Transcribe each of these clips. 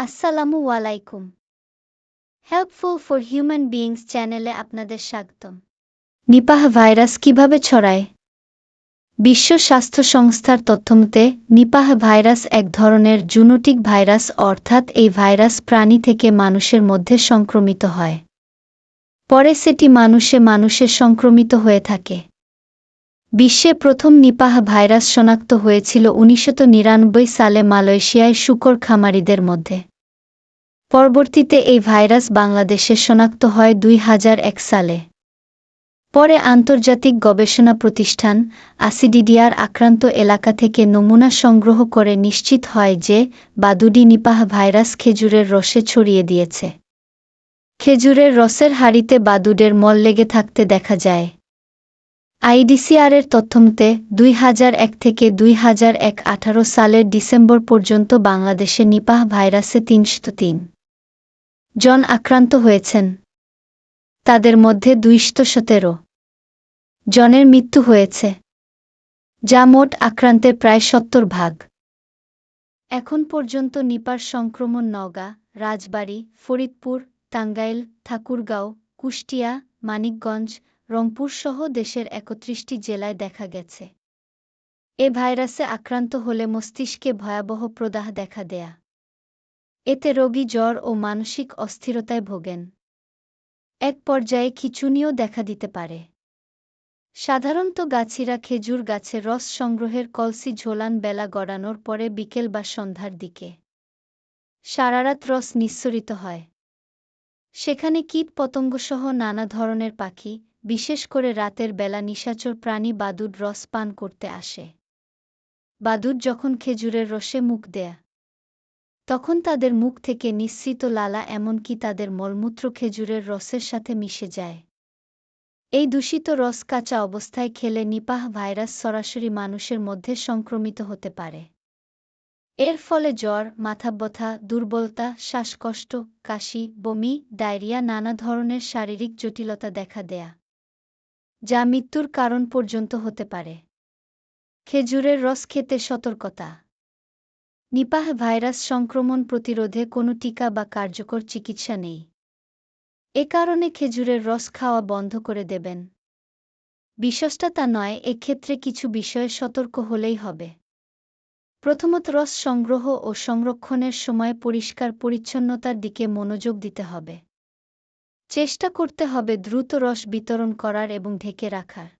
আসসালামু আলাইকুম। Helpful for human beings চ্যানেলে আপনাদের স্বাগতম। নিপাহ ভাইরাস কিভাবে ছড়ায়? বিশ্ব স্বাস্থ্য সংস্থার তথ্যমতে নিপাহ ভাইরাস এক ধরনের জুনোটিক ভাইরাস, অর্থাৎ এই ভাইরাস প্রাণী থেকে মানুষের মধ্যে সংক্রমিত হয়। পরে সেটি মানুষে সংক্রমিত হয়ে থাকে। বিশ্বে প্রথম নিপাহ ভাইরাস শনাক্ত হয়েছিল 1999 সালে মালয়েশিয়ায় শূকর খামারিদের মধ্যে। পরবর্তীতে এই ভাইরাস বাংলাদেশে শনাক্ত হয় 2001 সালে। পরে আন্তর্জাতিক গবেষণা প্রতিষ্ঠান আইসিডিডিআর আক্রান্ত এলাকা থেকে নমুনা সংগ্রহ করে নিশ্চিত হয় যে বাদুড়ি নিপাহ ভাইরাস খেজুরের রসে ছড়িয়ে দিয়েছে। খেজুরের রসের হাঁড়িতে বাদুড়ের মল লেগে থাকতে দেখা যায়। আইডিসিআরের তথ্যমতে 2001 থেকে 2018 সালের ডিসেম্বর পর্যন্ত বাংলাদেশে নিপাহ ভাইরাসে 303 জন আক্রান্ত হয়েছেন। তাদের মধ্যে 217 জনের মৃত্যু হয়েছে, যা মোট আক্রান্তের প্রায় 70%। এখন পর্যন্ত নিপার সংক্রমণ নওগাঁ, রাজবাড়ী, ফরিদপুর, টাঙ্গাইল, ঠাকুরগাঁও, কুষ্টিয়া, মানিকগঞ্জ, রংপুর সহ দেশের 31টি জেলায় দেখা গেছে। এ ভাইরাসে আক্রান্ত হলে মস্তিষ্কে ভয়াবহ প্রদাহ দেখা দেয়া। এতে রোগী জ্বর ও মানসিক অস্থিরতায় ভোগেন। এক পর্যায়ে খিঁচুনিও দেখা দিতে পারে। সাধারণত গাছিরা খেজুর গাছে রস সংগ্রহের কলসি ঝোলান বেলা গড়ানোর পরে বিকেল বা সন্ধ্যার দিকে। সারারাত রস নিঃসরিত হয়। সেখানে কীট পতঙ্গসহ নানা ধরনের পাখি, বিশেষ করে রাতের বেলা নিশাচর প্রাণী বাদুড় রস পান করতে আসে। বাদুড় যখন খেজুরের রসে মুখ দেয়, তখন তাদের মুখ থেকে নিঃসৃত লালা এমনকি তাদের মলমূত্র খেজুরের রসের সাথে মিশে যায়। এই দূষিত রস কাঁচা অবস্থায় খেলে নিপাহ ভাইরাস সরাসরি মানুষের মধ্যে সংক্রমিত হতে পারে। এর ফলে জ্বর, মাথাব্যথা, দুর্বলতা, শ্বাসকষ্ট, কাশি, বমি, ডায়রিয়া, নানা ধরনের শারীরিক জটিলতা দেখা দেয়া, যা মৃত্যুর কারণ পর্যন্ত হতে পারে। খেজুরের রস খেতে সতর্কতা। নিপাহ ভাইরাস সংক্রমণ প্রতিরোধে কোনো টিকা বা কার্যকর চিকিৎসা নেই। এ কারণে খেজুরের রস খাওয়া বন্ধ করে দেবেন। বিশ্বস্তা তা নয়, এক্ষেত্রে কিছু বিষয়ে সতর্ক হলেই হবে। প্রথমত, রস সংগ্রহ ও সংরক্ষণের সময় পরিষ্কার পরিচ্ছন্নতার দিকে মনোযোগ দিতে হবে। চেষ্টা করতে হবে দ্রুত রস বিতরণ করার এবং ঢেকে রাখার।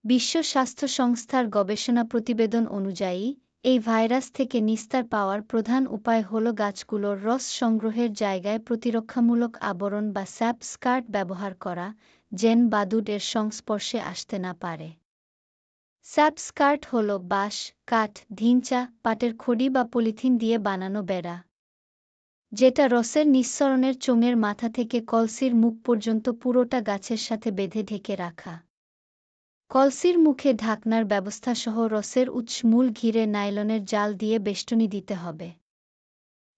বিশ্ব স্বাস্থ্য সংস্থার গবেষণা প্রতিবেদন অনুযায়ী এই ভাইরাস থেকে নিস্তার পাওয়ার প্রধান উপায় হল গাছগুলোর রস সংগ্রহের জায়গায় প্রতিরক্ষামূলক আবরণ বা স্যাপ স্কার্ট ব্যবহার করা, যেন বাদুড় এর সংস্পর্শে আসতে না পারে। স্যাপ স্কার্ট হল বাঁশ, কাঠ, ধিনচা, পাটের খড়ি বা পলিথিন দিয়ে বানানো বেড়া, যেটা রসের নিঃসরণের চোঙের মাথা থেকে কলসির মুখ পর্যন্ত পুরোটা গাছের সাথে বেঁধে ঢেকে রাখা। কলসির মুখে ঢাকনার ব্যবস্থাসহ রসের উৎস মূল ঘিরে নাইলনের জাল দিয়ে বেষ্টনী দিতে হবে।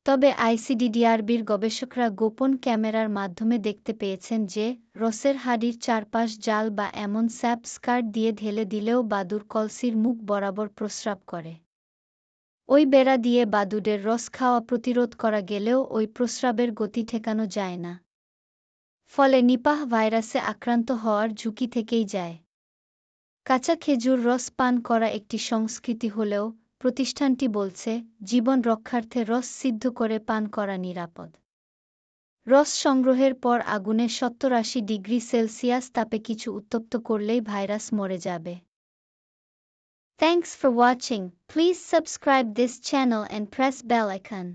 তবে আইসিডিডিআরবির গবেষকরা গোপন ক্যামেরার মাধ্যমে দেখতে পেয়েছেন যে রসের হাঁড়ির চারপাশ জাল বা এমন স্যাপ স্কার্ট দিয়ে ঢেলে দিলেও বাদুড় কলসির মুখ বরাবর প্রস্রাব করে। ওই বেড়া দিয়ে বাদুড়ের রস খাওয়া প্রতিরোধ করা গেলেও ওই প্রস্রাবের গতি ঠেকানো যায় না। ফলে নিপাহ ভাইরাসে আক্রান্ত হওয়ার ঝুঁকি থেকেই যায়। কাঁচা খেজুর রস পান করা একটি সংস্কৃতি হলেও প্রতিষ্ঠানটি বলছে জীবন রক্ষার্থে রস সিদ্ধ করে পান করা নিরাপদ। রস সংগ্রহের পর আগুনে 70-80 ডিগ্রি সেলসিয়াস তাপে কিছু উত্তপ্ত করলেই ভাইরাস মরে যাবে। Thanks for watching. Please subscribe this channel and press bell icon.